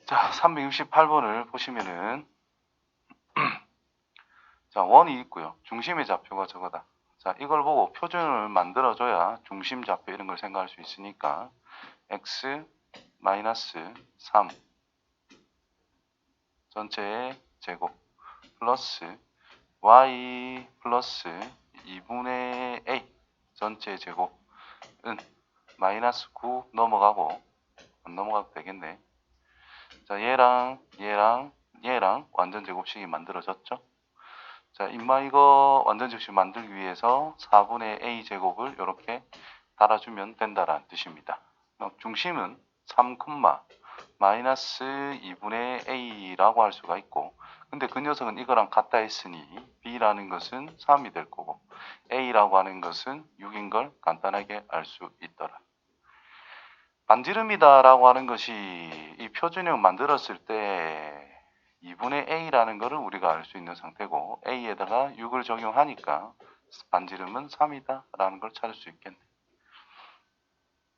자, 368번을 보시면은 자, 원이 있고요. 중심의 좌표가 저거다. 자, 이걸 보고 표준을 만들어줘야 중심 좌표 이런 걸 생각할 수 있으니까 x 마이너스 3 전체의 제곱 플러스 y 플러스 2분의 a 전체의 제곱은 마이너스 9 넘어가고 안 넘어가도 되겠네. 자, 얘랑 완전 제곱식이 만들어졌죠. 자, 임마 이거 완전 제곱식 만들기 위해서 4분의 a 제곱을 이렇게 달아주면 된다라는 뜻입니다. 중심은 3, 마이너스 2분의 a라고 할 수가 있고, 근데 그 녀석은 이거랑 같다 했으니 b라는 것은 3이 될 거고 a라고 하는 것은 6인 걸 간단하게 알 수 있더라. 반지름이다 라고 하는 것이 이 표준형 만들었을 때 2분의 a라는 것을 우리가 알 수 있는 상태고 a에다가 6을 적용하니까 반지름은 3이다 라는 걸 찾을 수 있겠네.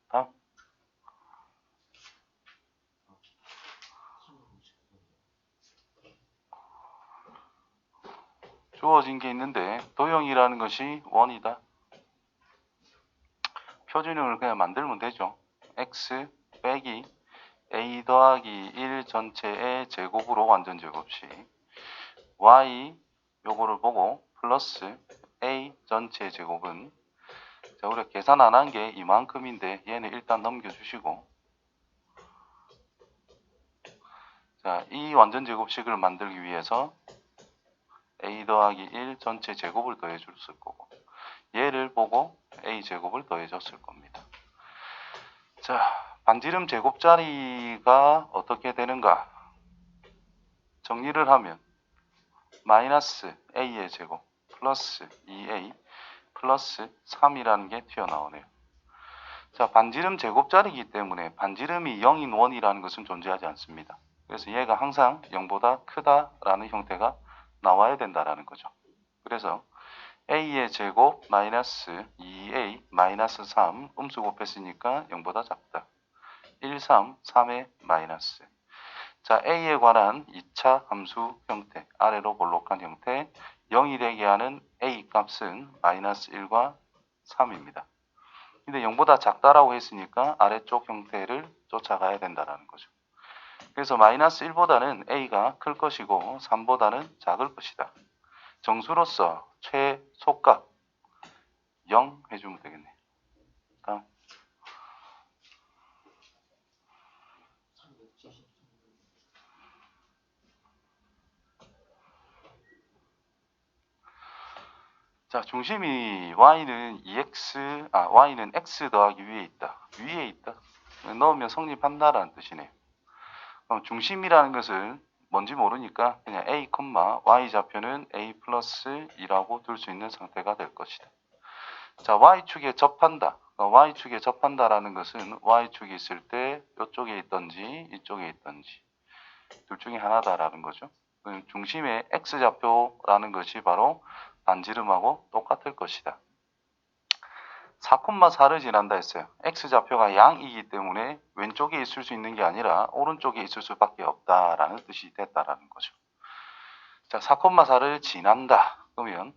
다음. 주어진 게 있는데 도형이라는 것이 원이다. 표준형을 그냥 만들면 되죠. x 빼기 a 더하기 1 전체의 제곱으로 완전 제곱식 y 요거를 보고 플러스 a 전체 제곱은 자, 우리가 계산 안 한 게 이만큼인데 얘는 일단 넘겨주시고 자, 이 완전 제곱식을 만들기 위해서 a 더하기 1 전체 제곱을 더해 줬을 거고 얘를 보고 a 제곱을 더해 줬을 겁니다. 자, 반지름 제곱자리가 어떻게 되는가? 정리를 하면 마이너스 a의 제곱 플러스 2a 플러스 3이라는 게 튀어나오네요. 자, 반지름 제곱자리이기 때문에 반지름이 0인 원이라는 것은 존재하지 않습니다. 그래서 얘가 항상 0보다 크다라는 형태가 나와야 된다라는 거죠. 그래서 a의 제곱 마이너스 2a 마이너스 3 음수 곱했으니까 0보다 작다. 1, 3, 3의 마이너스. 자, a에 관한 2차 함수 형태, 아래로 볼록한 형태, 0이 되게 하는 a 값은 마이너스 1과 3입니다. 근데 0보다 작다라고 했으니까 아래쪽 형태를 쫓아가야 된다는 거죠. 그래서 마이너스 1보다는 a가 클 것이고 3보다는 작을 것이다. 정수로서 최소값 0 해주면 되겠네. 다음. 자, 중심이 y는 y는 x 더하기 위에 있다. 위에 있다. 넣으면 성립한다라는 뜻이네요. 그럼 중심이라는 것을 뭔지 모르니까 그냥 a, y 좌표는 a 플러스 2라고 둘 수 있는 상태가 될 것이다. 자, y축에 접한다. y축에 접한다라는 것은 y축이 있을 때 이쪽에 있던지 이쪽에 있던지 둘 중에 하나다라는 거죠. 중심의 x좌표라는 것이 바로 반지름하고 똑같을 것이다. 4,4를 지난다 했어요. x좌표가 양이기 때문에 왼쪽에 있을 수 있는 게 아니라 오른쪽에 있을 수밖에 없다라는 뜻이 됐다라는 거죠. 자, 4,4를 지난다. 그러면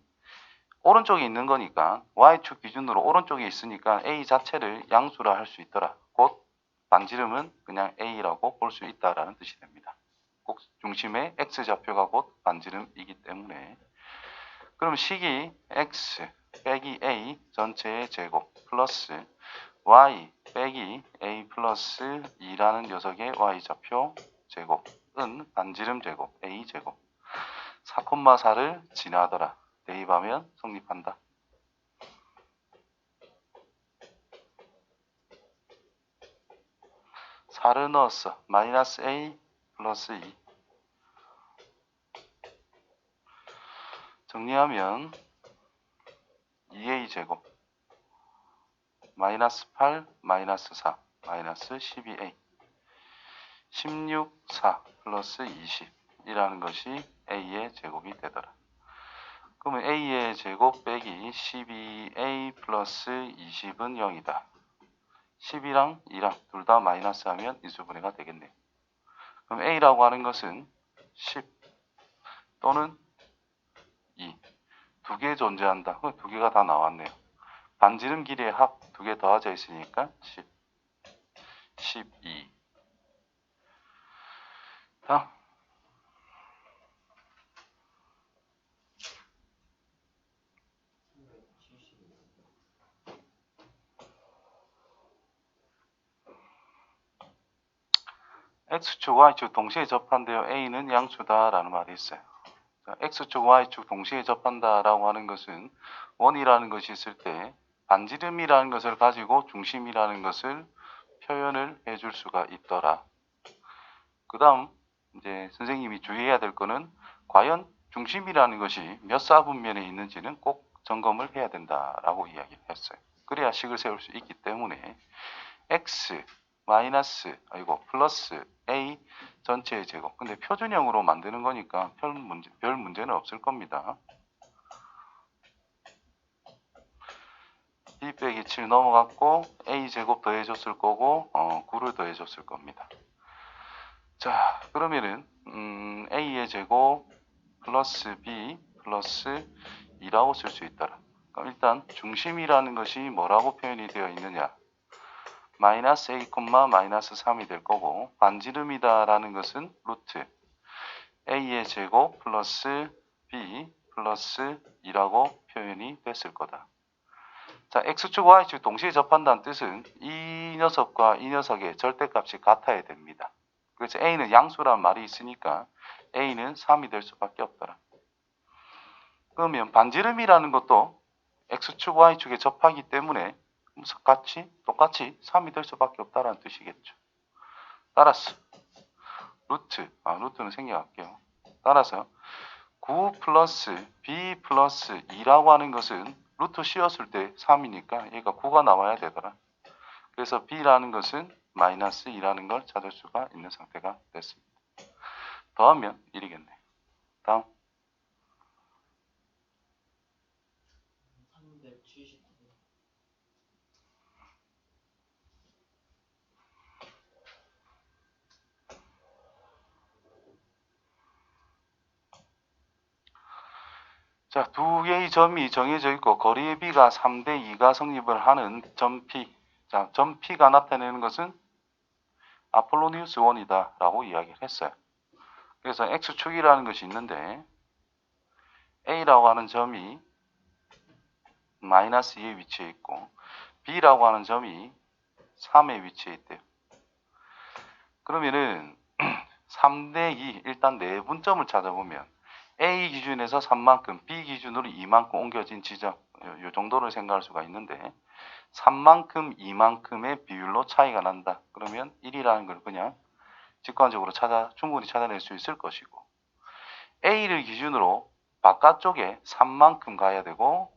오른쪽에 있는 거니까 y축 기준으로 오른쪽에 있으니까 a 자체를 양수라 할 수 있더라. 곧 반지름은 그냥 a라고 볼 수 있다라는 뜻이 됩니다. 꼭 중심의 x좌표가 곧 반지름이기 때문에 그럼 식이 x 빼기 a 전체의 제곱 플러스 y 빼기 a 플러스 2라는 녀석의 y좌표 제곱은 반지름 제곱 a 제곱 4,4를 지나더라. 대입하면 성립한다. 4를 넣었어. 마이너스 a 플러스 2 정리하면 2a 제곱 마이너스 8 마이너스 4 마이너스 12a 16, 4 플러스 20이라는 것이 a의 제곱이 되더라. 그러면 a의 제곱 빼기 12a 플러스 20은 0이다. 10이랑 2랑 둘 다 마이너스 하면 인수분해가 되겠네요. 그럼 그럼 A라고 하는 것은 10 또는 2. 두 개 존재한다. 두 개가 다 나왔네요. 반지름 길이의 합 두 개 더하져 있으니까 10, 12. 다음. X축, Y축 동시에 접한대요. A는 양수다라는 말이 있어요. X축, Y축 동시에 접한다라고 하는 것은 원이라는 것이 있을 때 반지름이라는 것을 가지고 중심이라는 것을 표현을 해줄 수가 있더라. 그 다음 이제 선생님이 주의해야 될 거는 과연 중심이라는 것이 몇 사분면에 있는지는 꼭 점검을 해야 된다라고 이야기를 했어요. 그래야 식을 세울 수 있기 때문에 X 플러스 A 전체의 제곱. 근데 표준형으로 만드는 거니까 별 문제는 없을 겁니다. B 빼기 7 넘어갔고 A 제곱 더해줬을 거고 9를 더해줬을 겁니다. 자, 그러면은 A의 제곱 플러스 B 플러스 2라고 쓸 수 있더라. 그럼 일단 중심이라는 것이 뭐라고 표현이 되어 있느냐? 마이너스 A, 마이너스 3이 될 거고 반지름이다라는 것은 루트 A의 제곱 플러스 B 플러스 2라고 표현이 됐을 거다. 자, X축, Y축 동시에 접한다는 뜻은 이 녀석과 이 녀석의 절대값이 같아야 됩니다. 그래서 A는 양수란 말이 있으니까 A는 3이 될 수밖에 없더라. 그러면 반지름이라는 것도 X축, Y축에 접하기 때문에 똑같이 3이 될 수밖에 없다는 뜻이겠죠. 따라서 루트는 생략할게요. 따라서 9 플러스 B 플러스 2라고 하는 것은 루트 씌웠을 때 3이니까 얘가 9가 나와야 되더라. 그래서 B라는 것은 마이너스 2라는 걸 찾을 수가 있는 상태가 됐습니다. 더하면 1이겠네. 다음. 370. 자, 두 개의 점이 정해져 있고 거리의 비가 3대 2가 성립을 하는 점 P. 자, 점 P가 나타내는 것은 아폴로니우스 원이다 라고 이야기를 했어요. 그래서 X축이라는 것이 있는데 A라고 하는 점이 마이너스 2에 위치해 있고 B라고 하는 점이 3에 위치해 있대요. 그러면은 3대 2 일단 내분점을 찾아보면 A 기준에서 3만큼, B 기준으로 2만큼 옮겨진 지점 이 정도를 생각할 수가 있는데 3만큼, 2만큼의 비율로 차이가 난다. 그러면 1이라는 걸 그냥 직관적으로 충분히 찾아낼 수 있을 것이고 A를 기준으로 바깥쪽에 3만큼 가야 되고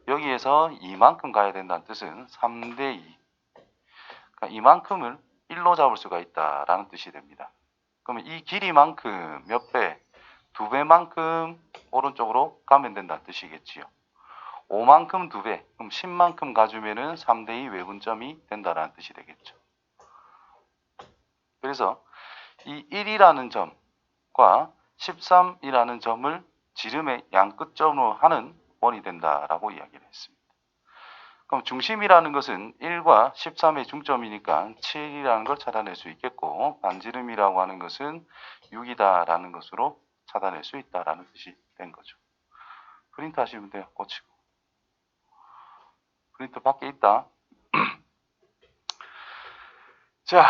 여기에서 2만큼 가야 된다는 뜻은 3대 2 그러니까 이만큼을 1로 잡을 수가 있다라는 뜻이 됩니다. 그러면 이 길이만큼 몇 배? 2배만큼 오른쪽으로 가면 된다는 뜻이겠지요. 5만큼 2배, 그럼 10만큼 가주면은 3대2 외분점이 된다라는 뜻이 되겠죠. 그래서 이 1이라는 점과 13이라는 점을 지름의 양끝점으로 하는 원이 된다라고 이야기를 했습니다. 그럼 중심이라는 것은 1과 13의 중점이니까 7이라는 걸 찾아낼 수 있겠고 반지름이라고 하는 것은 6이다라는 것으로 찾아낼 수 있다라는 뜻이 된 거죠. 프린트 하시면 돼요. 고치고. 프린트 밖에 있다. 자,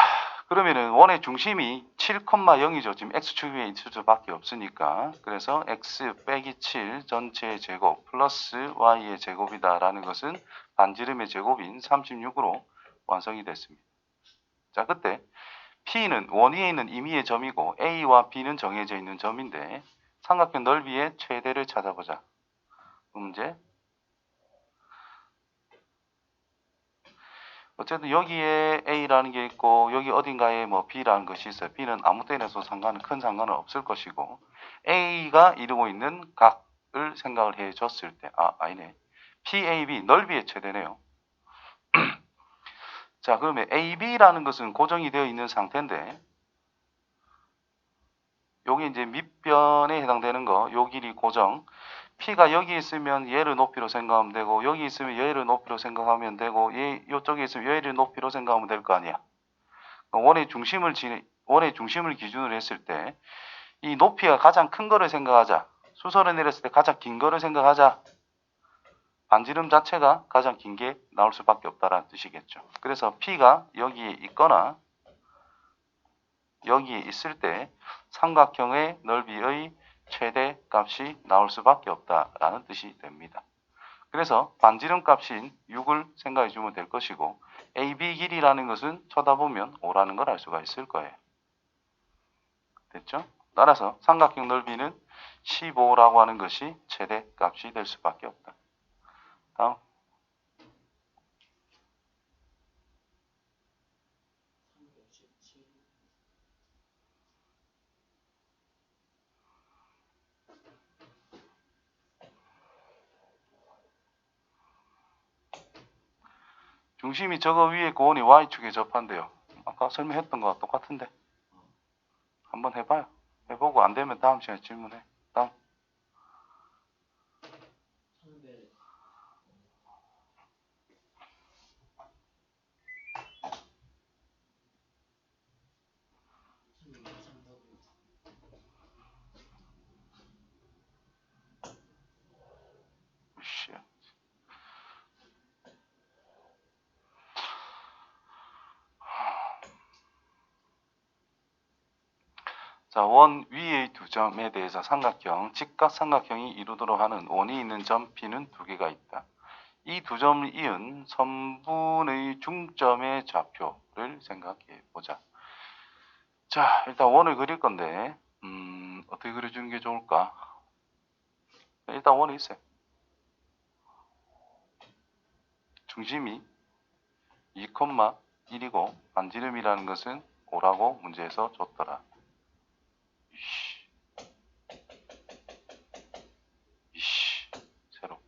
그러면은 원의 중심이 7,0이죠. 지금 X축 위에 있을 수밖에 없으니까. 그래서 X 빼기 7 전체의 제곱 플러스 Y의 제곱이다라는 것은 반지름의 제곱인 36으로 완성이 됐습니다. 자, 그때 P는 원 위에 있는 임의의 점이고 A와 B는 정해져 있는 점인데 삼각형 넓이의 최대를 찾아보자. 문제. 어쨌든 여기에 A라는 게 있고 여기 어딘가에 뭐 B라는 것이 있어요. B는 아무 때에서 큰 상관은 없을 것이고 A가 이루고 있는 각을 생각을 해줬을 때 아니네. PAB 넓이의 최대네요. 자, 그러면 AB라는 것은 고정이 되어 있는 상태인데 요게 이제 밑변에 해당되는 거, 요 길이 고정. P가 여기 있으면 얘를 높이로 생각하면 되고, 여기 있으면 얘를 높이로 생각하면 되고, 요쪽에 있으면 얘를 높이로 생각하면 될 거 아니야. 원의 중심을 기준으로 했을 때, 이 높이가 가장 큰 거를 생각하자. 수설을 내렸을 때 가장 긴 거를 생각하자. 반지름 자체가 가장 긴 게 나올 수밖에 없다라는 뜻이겠죠. 그래서 P가 여기에 있거나 여기에 있을 때 삼각형의 넓이의 최대 값이 나올 수밖에 없다라는 뜻이 됩니다. 그래서 반지름 값인 6을 생각해 주면 될 것이고 AB 길이라는 것은 쳐다보면 5라는 걸 알 수가 있을 거예요. 됐죠? 따라서 삼각형 넓이는 15라고 하는 것이 최대 값이 될 수밖에 없다. 다음. 중심이 저거 위에 고원이 Y축에 접한대요. 아까 설명했던 거와 똑같은데. 한번 해봐요. 해보고 안 되면 다음 시간에 질문해. 다음. 씨. 자, 원 위의 두 점에 대해서 삼각형, 직각삼각형이 이루도록 하는 원이 있는 점 P는 두 개가 있다. 이 두 점을 이은 선분의 중점의 좌표를 생각해 보자. 자, 일단 원을 그릴 건데, 어떻게 그려주는 게 좋을까? 일단 원이 있어요. 중심이 2,1이고 반지름이라는 것은 5라고 문제에서 줬더라. 새로.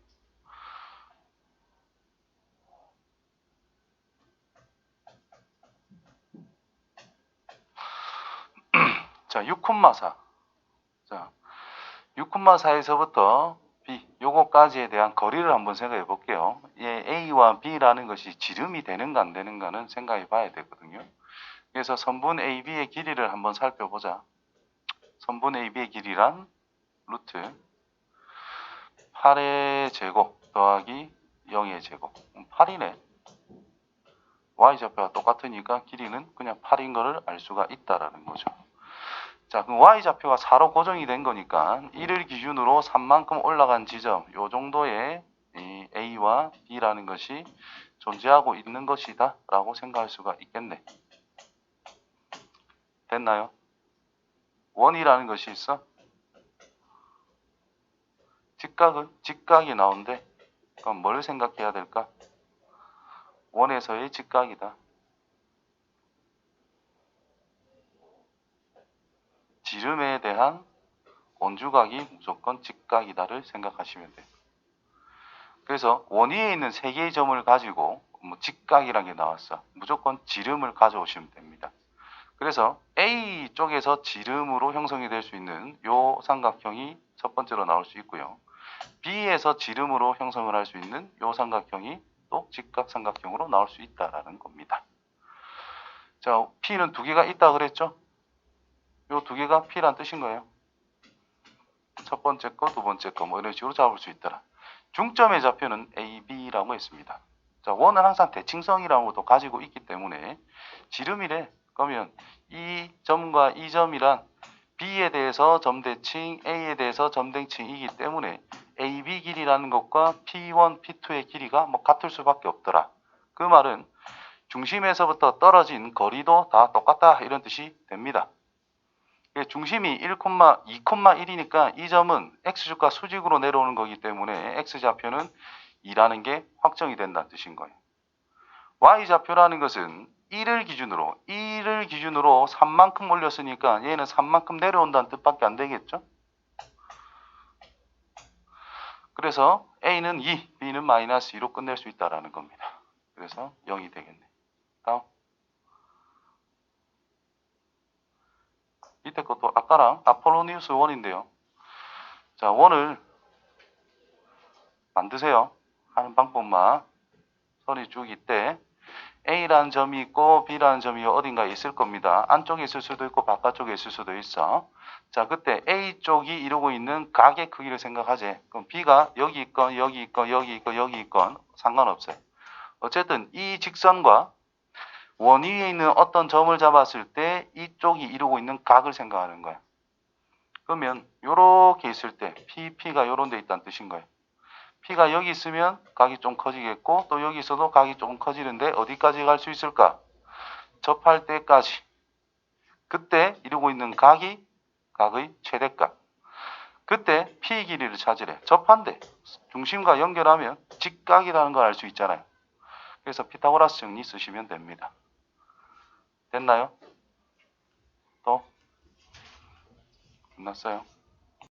자, 6,4. 자, 6,4에서부터 B, 요거까지에 대한 거리를 한번 생각해 볼게요. 예, A와 B라는 것이 지름이 되는가 안 되는가는 생각해 봐야 되거든요. 그래서 선분 AB의 길이를 한번 살펴보자. 선분 AB의 길이란 루트 8의 제곱 더하기 0의 제곱. 8이네. Y좌표가 똑같으니까 길이는 그냥 8인 거를 알 수가 있다라는 거죠. 자, 그럼 Y좌표가 4로 고정이 된 거니까 1을 기준으로 3만큼 올라간 지점, 요 정도의 이 A와 B라는 것이 존재하고 있는 것이다 라고 생각할 수가 있겠네. 됐나요? 원이라는 것이 있어? 직각이 나오는데 그럼 뭘 생각해야 될까? 원에서의 직각이다. 지름에 대한 원주각이 무조건 직각이다를 생각하시면 돼요. 그래서 원 위에 있는 세 개의 점을 가지고 직각이라는 게 나왔어. 무조건 지름을 가져오시면 됩니다. 그래서 A 쪽에서 지름으로 형성이 될 수 있는 요 삼각형이 첫 번째로 나올 수 있고요. B에서 지름으로 형성을 할 수 있는 요 삼각형이 또 직각삼각형으로 나올 수 있다라는 겁니다. 자, P는 두 개가 있다 그랬죠? 요 두 개가 P란 뜻인 거예요. 첫 번째 거, 두 번째 거 뭐 이런 식으로 잡을 수 있더라. 중점의 좌표는 A, B라고 했습니다. 자, 원은 항상 대칭성이라는 것도 가지고 있기 때문에 지름이래. 그러면 이 점과 이 점이란 B에 대해서 점대칭, A에 대해서 점대칭이기 때문에 AB 길이라는 것과 P1, P2의 길이가 뭐 같을 수밖에 없더라. 그 말은 중심에서부터 떨어진 거리도 다 똑같다 이런 뜻이 됩니다. 중심이 2,1이니까 이 점은 x축과 수직으로 내려오는 거기 때문에 x좌표는 2라는 게 확정이 된다는 뜻인 거예요. y좌표라는 것은 1을 기준으로 3만큼 올렸으니까 얘는 3만큼 내려온다는 뜻밖에 안 되겠죠? 그래서 a는 2, b는 마이너스 2로 끝낼 수 있다는 겁니다. 그래서 0이 되겠네. 다음. 밑에 것도 아까랑 아폴로니우스 원인데요. 자, 원을 만드세요. 하는 방법만 선이 쭉 있대. A라는 점이 있고 B라는 점이 어딘가에 있을 겁니다. 안쪽에 있을 수도 있고 바깥쪽에 있을 수도 있어. 자, 그때 A 쪽이 이루고 있는 각의 크기를 생각하지. 그럼 B가 여기 있건 여기 있건 여기 있건 여기 있건 상관없어요. 어쨌든 이 직선과 원 위에 있는 어떤 점을 잡았을 때 이쪽이 이루고 있는 각을 생각하는 거야. 그러면 요렇게 있을 때 P가 요런 데 있다는 뜻인 거예요. P가 여기 있으면 각이 좀 커지겠고 또 여기 있어도 각이 조금 커지는데 어디까지 갈 수 있을까? 접할 때까지. 그때 이루고 있는 각이 각의 최대값. 그때 P 길이를 찾으래. 접한대. 중심과 연결하면 직각이라는 걸 알 수 있잖아요. 그래서 피타고라스 정리 쓰시면 됩니다. 됐나요? 또? 끝났어요?